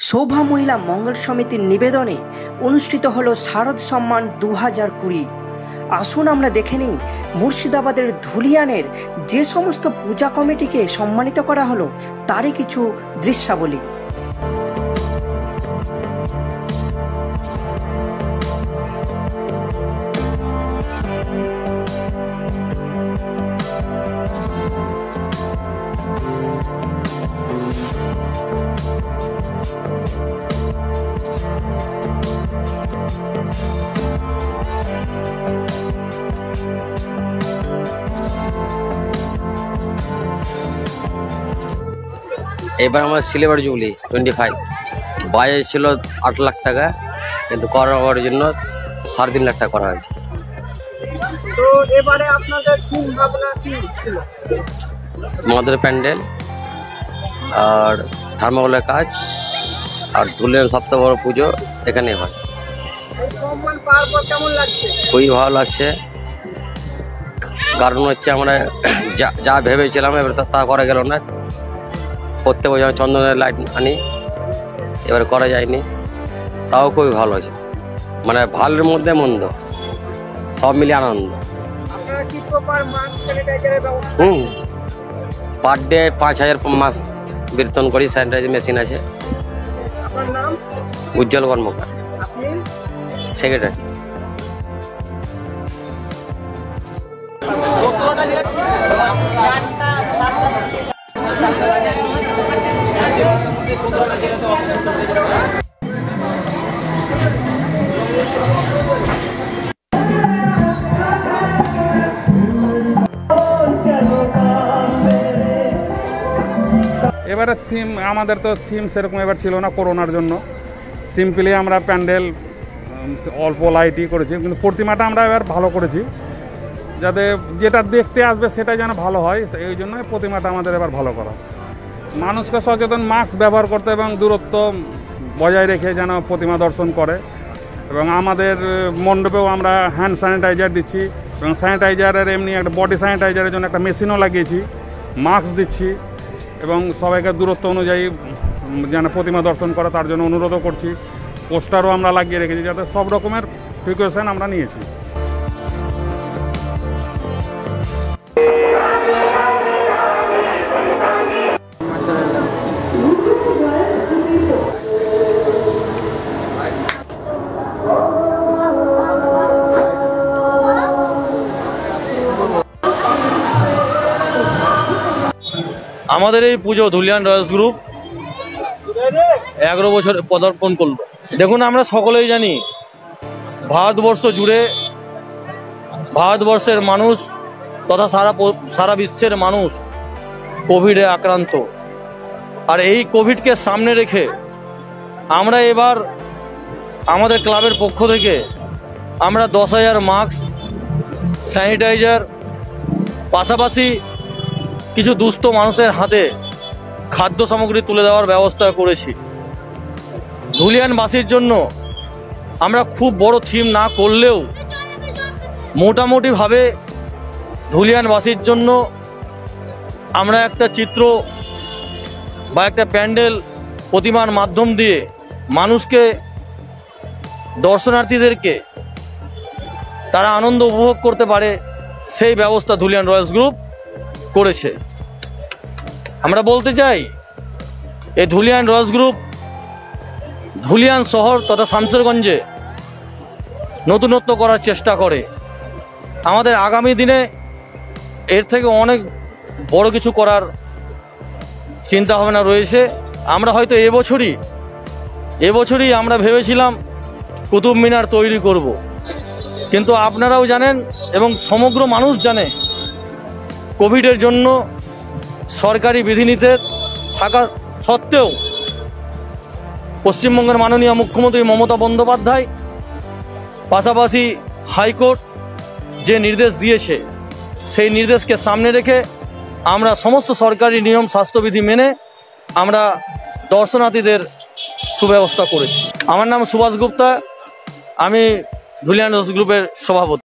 শোভা মহিলা মঙ্গল সমিতির নিবেদনে অনুষ্ঠিত হলো শারদ সম্মান 2020। আসুন আমরা দেখে নিই মুর্শিদাবাদের ধুলিয়ানের যে সমস্ত পূজা কমিটিকে সম্মানিত করা হলো তারই কিছু দৃশ্যাবলী। এবার আমার সিলভার জুবলি 25 বাজেট ছিল 8 লাখ টাকা, কিন্তু করার জন্য 3.5 লাখ টাকা করা হয়েছে। তো এবারে আপনাদের কি ভাবনা কি ছিল? আমাদের প্যান্ডেল আর থার্মোকলের কাজ আর ধুলিয়ান সবচেয়ে বড় পুজো এখানে হয়। এই সম্মান পাওয়ার পর কেমন লাগছে? খুবই ভালো লাগছে, কারণ হচ্ছে আমরা যা ভেবেছিলাম এবার তা করা গেল না। প্রত্যেক বছর চন্দনের লাইট আনি, এবার করা যায়নি, তাও খুবই ভালো আছে। মানে ভালোর মধ্যে মন্দ সব মিলিয়ে আনন্দ। আপনারা কি প্রপার মাস্ক স্যানিটাইজারের ব্যবস্থা? পার ডে 5000 মাস বেতন করি, স্যানিটাইজার মেশিন আছে। আপনার নাম? উজ্জ্বল কর্মকার, আপনি সেক্রেটারি। এবারে থিম আমাদের তো থিম সেরকম এবার ছিল না করোনার জন্য। সিম্পলি আমরা প্যান্ডেল অল্প লাইটই করেছি, কিন্তু প্রতিমাটা আমরা এবার ভালো করেছি, যাতে যেটা দেখতে আসবে সেটা যেন ভালো হয়। এই জন্য প্রতিমাটা আমাদের এবার ভালো করা। মানুষকে সচেতন মাস্ক ব্যবহার করতে এবং দূরত্ব বজায় রেখে যেন প্রতিমা দর্শন করে। এবং আমাদের মণ্ডপেও আমরা হ্যান্ড স্যানিটাইজার দিচ্ছি, এবং স্যানিটাইজারের এমনি একটা বডি স্যানিটাইজারের জন্য একটা মেশিনও লাগিয়েছি, মাস্ক দিচ্ছি, এবং সবাইকে দূরত্ব অনুযায়ী যেন প্রতিমা দর্শন করে তার জন্য অনুরোধও করছি। পোস্টারও আমরা লাগিয়ে রেখেছি, যাতে সব রকমের প্রিকশন আমরা নিয়েছি। আমাদের এই পুজো ধুলিয়ান রয়্যালস গ্রুপ 11 বছর পদার্পণ করলো। দেখুন, আমরা সকলেই জানি ভারতবর্ষ জুড়ে ভারতবর্ষের মানুষ তথা সারা বিশ্বের মানুষ কোভিডে আক্রান্ত। আর এই কোভিডকে সামনে রেখে আমরা এবার আমাদের ক্লাবের পক্ষ থেকে আমরা 10,000 মাস্ক, স্যানিটাইজার, পাশাপাশি কিছু দুস্থ মানুষের হাতে খাদ্য সামগ্রী তুলে দেওয়ার ব্যবস্থা করেছি। ধুলিয়ানবাসীর জন্য আমরা খুব বড় থিম না করলেও মোটামুটিভাবে ধুলিয়ানবাসীর জন্য আমরা একটা চিত্র বা একটা প্যান্ডেল প্রতিমার মাধ্যম দিয়ে মানুষকে, দর্শনার্থীদেরকে তারা আনন্দ উপভোগ করতে পারে সেই ব্যবস্থা ধুলিয়ান রয়্যালস গ্রুপ করেছে। আমরা বলতে চাই, এই ধুলিয়ান রয়্যালস গ্রুপ ধুলিয়ান শহর তথা শামশেরগঞ্জে নতুনত্ব করার চেষ্টা করে। আমাদের আগামী দিনে এর থেকে অনেক বড় কিছু করার চিন্তা ভাবনা রয়েছে। আমরা হয়তো এবছরই আমরা ভেবেছিলাম কুতুব মিনার তৈরি করব, কিন্তু আপনারাও জানেন এবং সমগ্র মানুষ জানে কোভিডের জন্য সরকারি বিধিনিষেধ থাকা সত্ত্বেও পশ্চিমবঙ্গের মাননীয় মুখ্যমন্ত্রী মমতা বন্দ্যোপাধ্যায় পাশাপাশি হাইকোর্ট যে নির্দেশ দিয়েছে সেই নির্দেশকে সামনে রেখে আমরা সমস্ত সরকারি নিয়ম স্বাস্থ্যবিধি মেনে আমরা দর্শনার্থীদের সুব্যবস্থা করেছি। আমার নাম সুভাষ গুপ্তা, আমি ধুলিয়ান রয়্যালস গ্রুপের সভাপতি।